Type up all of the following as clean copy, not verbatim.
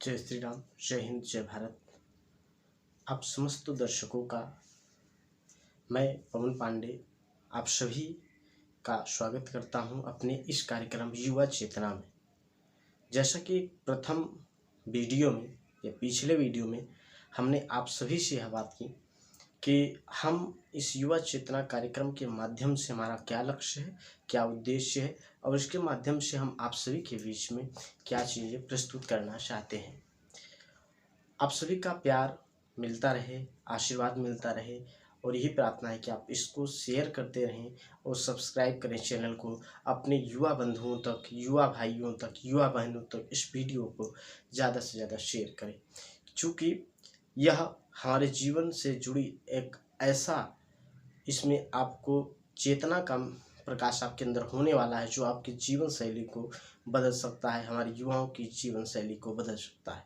जय श्री राम, जय हिंद, जय भारत। आप समस्त दर्शकों का मैं पवन पांडे आप सभी का स्वागत करता हूं अपने इस कार्यक्रम युवा चेतना में। जैसा कि प्रथम वीडियो में या पिछले वीडियो में हमने आप सभी से यह बात की कि हम इस युवा चेतना कार्यक्रम के माध्यम से हमारा क्या लक्ष्य है, क्या उद्देश्य है और इसके माध्यम से हम आप सभी के बीच में क्या चीज़ें प्रस्तुत करना चाहते हैं। आप सभी का प्यार मिलता रहे, आशीर्वाद मिलता रहे और यही प्रार्थना है कि आप इसको शेयर करते रहें और सब्सक्राइब करें चैनल को। अपने युवा बंधुओं तक, युवा भाइयों तक, युवा बहनों तक इस वीडियो को ज़्यादा से ज़्यादा शेयर करें, क्योंकि यह हमारे जीवन से जुड़ी एक ऐसा, इसमें आपको चेतना का प्रकाश आपके अंदर होने वाला है जो आपकी जीवन शैली को बदल सकता है, हमारे युवाओं की जीवन शैली को बदल सकता है।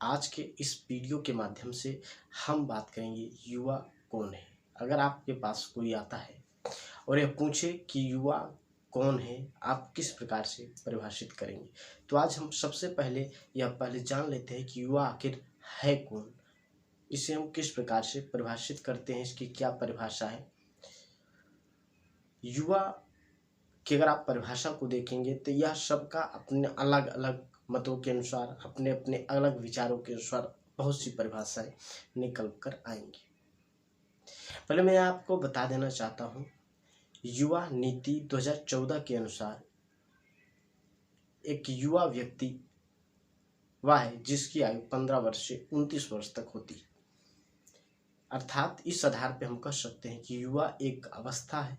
आज के इस वीडियो के माध्यम से हम बात करेंगे युवा कौन है। अगर आपके पास कोई आता है और यह पूछे कि युवा कौन है, आप किस प्रकार से परिभाषित करेंगे, तो आज हम सबसे पहले जान लेते हैं कि युवा आखिर है कौन, इसे हम किस प्रकार से परिभाषित करते हैं, इसकी क्या परिभाषा है। युवा की अगर आप परिभाषा को देखेंगे तो यह सबका अपने अलग अलग मतों के अनुसार, अपने अपने अलग विचारों के अनुसार बहुत सी परिभाषाएं निकल कर आएंगी। पहले मैं आपको बता देना चाहता हूं, युवा नीति 2014 के अनुसार एक युवा व्यक्ति वह है जिसकी आयु 15 वर्ष से 29 वर्ष तक होती है। अर्थात इस आधार पर हम कह सकते हैं कि युवा एक अवस्था है,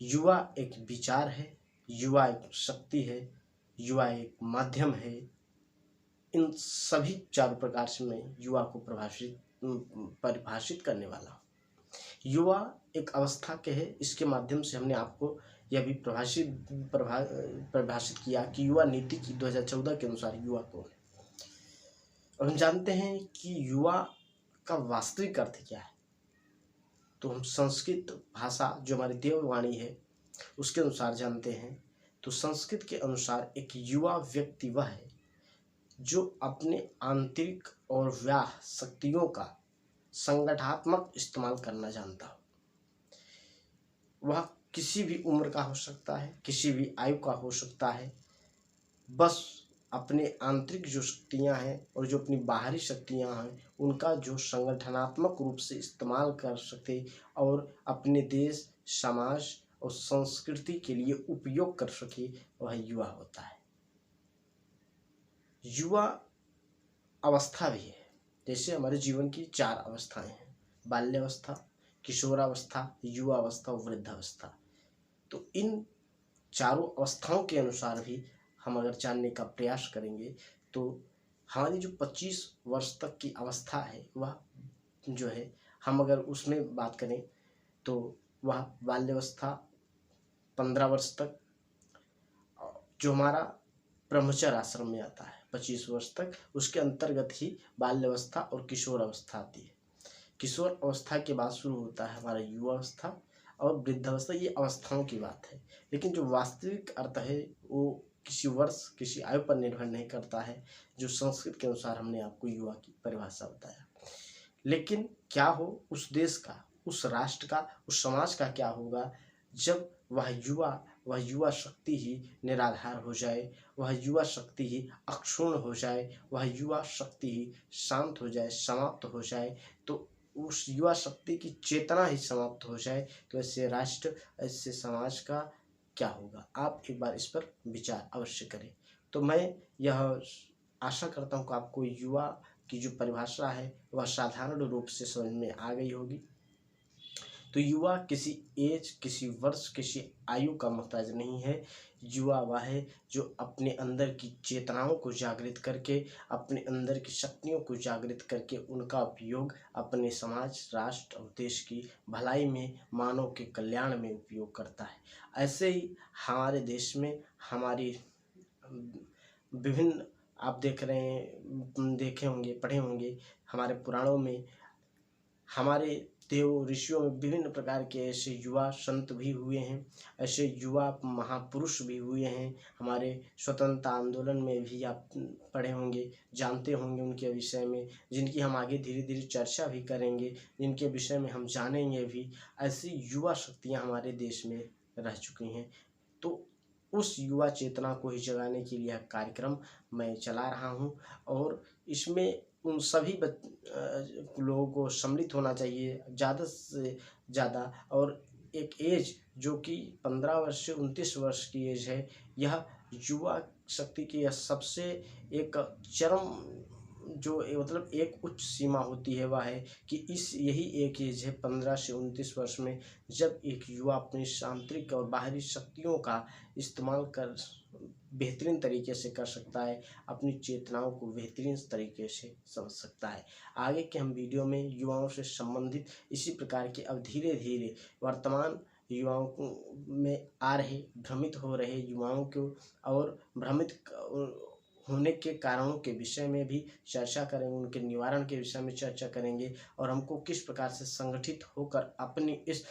युवा एक विचार है, युवा एक शक्ति है, युवा एक माध्यम है। इन सभी चारों प्रकार से मैं युवा को परिभाषित करने वाला हूँ। युवा एक अवस्था के है, इसके माध्यम से हमने आपको यह भी परिभाषित किया कि युवा नीति की 2014 के अनुसार युवा कौन है। और हम जानते हैं कि युवा का वास्तविक अर्थ क्या है, तो हम संस्कृत भाषा जो हमारी देववाणी है उसके अनुसार जानते हैं। तो संस्कृत के अनुसार एक युवा व्यक्ति वह है जो अपने आंतरिक और बाह्य शक्तियों का संगठनात्मक इस्तेमाल करना जानता हो। वह किसी भी उम्र का हो सकता है, किसी भी आयु का हो सकता है, बस अपने आंतरिक जो शक्तियां हैं और जो अपनी बाहरी शक्तियां हैं उनका जो संगठनात्मक रूप से इस्तेमाल कर सके और अपने देश, समाज और संस्कृति के लिए उपयोग कर सके, वह युवा होता है। युवा अवस्था भी है, जैसे हमारे जीवन की 4 अवस्थाएं हैं: बाल्यावस्था, किशोरावस्था, युवा अवस्था और वृद्धावस्था। तो इन चारों अवस्थाओं के अनुसार भी हम अगर जानने का प्रयास करेंगे तो हमारी जो 25 वर्ष तक की अवस्था है वह जो है, हम अगर उसमें बात करें तो वह बाल्यावस्था 15 वर्ष तक, जो हमारा ब्रह्मचर्य आश्रम में आता है 25 वर्ष तक, उसके अंतर्गत ही बाल्यावस्था और किशोर अवस्था आती है। किशोर अवस्था के बाद शुरू होता है हमारा युवा अवस्था और वृद्धावस्था। ये अवस्थाओं की बात है, लेकिन जो वास्तविक अर्थ है वो किसी वर्ष, किसी आयु पर निर्भर नहीं करता है, जो संस्कृत के अनुसार हमने आपको युवा की परिभाषा बताया। लेकिन क्या हो उस देश का, उस राष्ट्र का, उस समाज का क्या होगा जब वह युवा शक्ति ही निराधार हो जाए, वह युवा शक्ति ही अक्षुण्ण हो जाए, वह युवा शक्ति ही शांत हो जाए, समाप्त हो जाए, तो उस युवा शक्ति की चेतना ही समाप्त हो जाए, तो ऐसे राष्ट्र, ऐसे समाज का क्या होगा। आप एक बार इस पर विचार अवश्य करें। तो मैं यह आशा करता हूँ कि आपको युवा की जो परिभाषा है वह साधारण रूप से समझ में आ गई होगी। तो युवा किसी एज, किसी वर्ष, किसी आयु का मोहताज नहीं है। युवा वह है जो अपने अंदर की चेतनाओं को जागृत करके, अपने अंदर की शक्तियों को जागृत करके उनका उपयोग अपने समाज, राष्ट्र और देश की भलाई में, मानव के कल्याण में उपयोग करता है। ऐसे ही हमारे देश में हमारी विभिन्न, आप देख रहे हैं, देखे होंगे, पढ़े होंगे, हमारे पुराणों में हमारे देव ऋषियों में विभिन्न प्रकार के ऐसे युवा संत भी हुए हैं, ऐसे युवा महापुरुष भी हुए हैं। हमारे स्वतंत्रता आंदोलन में भी आप पढ़े होंगे, जानते होंगे उनके विषय में, जिनकी हम आगे धीरे धीरे चर्चा भी करेंगे, जिनके विषय में हम जानेंगे भी। ऐसी युवा शक्तियाँ हमारे देश में रह चुकी हैं। तो उस युवा चेतना को ही जगाने के लिए यह कार्यक्रम मैं चला रहा हूँ, और इसमें उन सभी लोगों को सम्मिलित होना चाहिए ज़्यादा से ज़्यादा। और एक एज जो कि 15 वर्ष से 29 वर्ष की एज है, यह युवा शक्ति की यह सबसे एक चरम जो मतलब एक उच्च सीमा होती है, वह है कि यही एक एज है 15 से 29 वर्ष में, जब एक युवा अपनी आंतरिक और बाहरी शक्तियों का इस्तेमाल कर बेहतरीन तरीके से कर सकता है, अपनी चेतनाओं को बेहतरीन तरीके से समझ सकता है। आगे के हम वीडियो में युवाओं से संबंधित इसी प्रकार के अब धीरे धीरे वर्तमान युवाओं में आ रहे भ्रमित हो रहे युवाओं को और भ्रमित होने के कारणों के विषय में भी चर्चा करेंगे, उनके निवारण के विषय में चर्चा करेंगे, और हमको किस प्रकार से संगठित होकर अपनी इस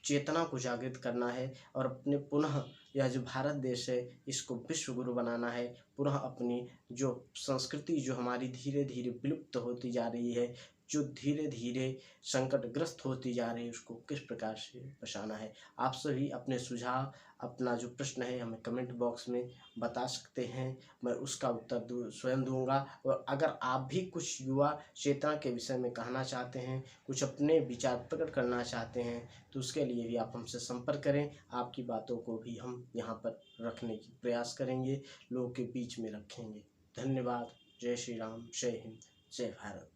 चेतना को जागृत करना है, और अपने पुनः यह जो भारत देश है इसको विश्व गुरु बनाना है। पुनः अपनी जो संस्कृति जो हमारी धीरे धीरे विलुप्त होती जा रही है, जो धीरे धीरे संकटग्रस्त होती जा रही है, उसको किस प्रकार से बचाना है। आप सभी अपने सुझाव, अपना जो प्रश्न है हमें कमेंट बॉक्स में बता सकते हैं, मैं उसका उत्तर स्वयं दूंगा। और अगर आप भी कुछ युवा चेतना के विषय में कहना चाहते हैं, कुछ अपने विचार प्रकट करना चाहते हैं, तो उसके लिए भी आप हमसे संपर्क करें। आपकी बातों को भी हम यहाँ पर रखने की प्रयास करेंगे, लोगों के बीच में रखेंगे। धन्यवाद। जय श्री राम, जय हिंद, जय भारत।